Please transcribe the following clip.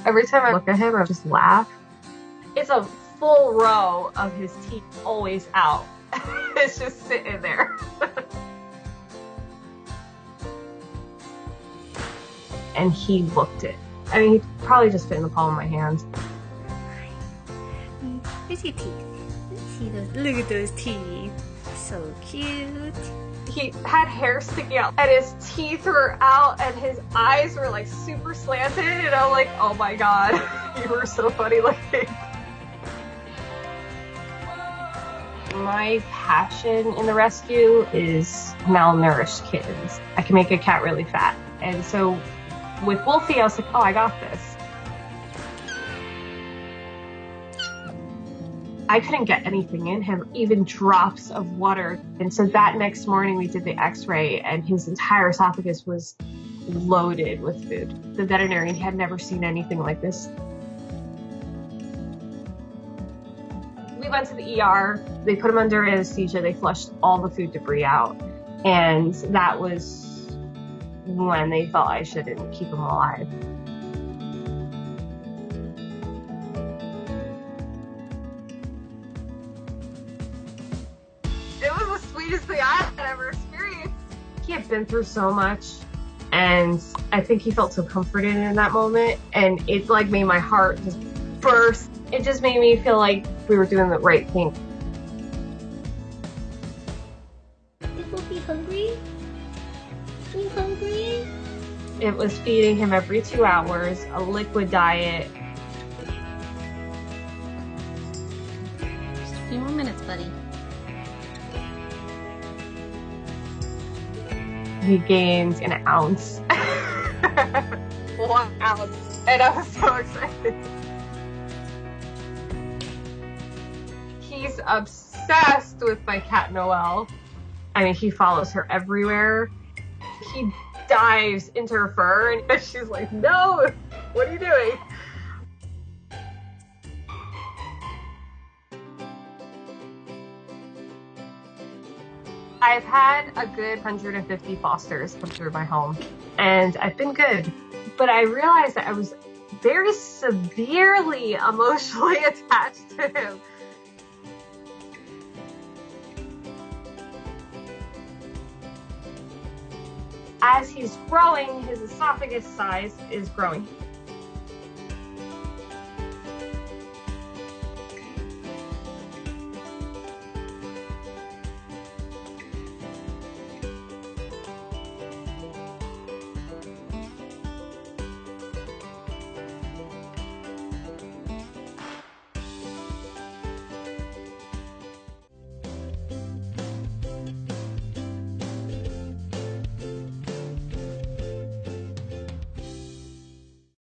Every time I look at him, I just laugh. It's a full row of his teeth always out. It's just sitting there. And he looked it. I mean, he probably just fit in the palm of my hand. Where's your teeth? Let's see those. Look at those teeth. So cute. He had hair sticking out and his teeth were out and his eyes were like super slanted, and I'm like, oh my god, you were so funny looking. My passion in the rescue is malnourished kittens. I can make a cat really fat. And so with Wolfie, I was like, oh, I got this. I couldn't get anything in him, even drops of water. And so that next morning we did the x-ray and his entire esophagus was loaded with food. The veterinarian had never seen anything like this. We went to the ER, they put him under anesthesia, they flushed all the food debris out. And that was when they thought I shouldn't keep him alive. It was the sweetest thing I had ever experienced. He had been through so much, and I think he felt so comforted in that moment, and it like made my heart just burst. It just made me feel like we were doing the right thing. Is Wolfie hungry? Are you hungry? It was feeding him every 2 hours, a liquid diet. Just a few more minutes, buddy. He gained an ounce. 1 ounce. And I was so excited. He's obsessed with my cat Noelle. I mean, he follows her everywhere. He dives into her fur and she's like, no, what are you doing? I've had a good 150 fosters come through my home, and I've been good. But I realized that I was very severely emotionally attached to him. As he's growing, his esophagus size is growing.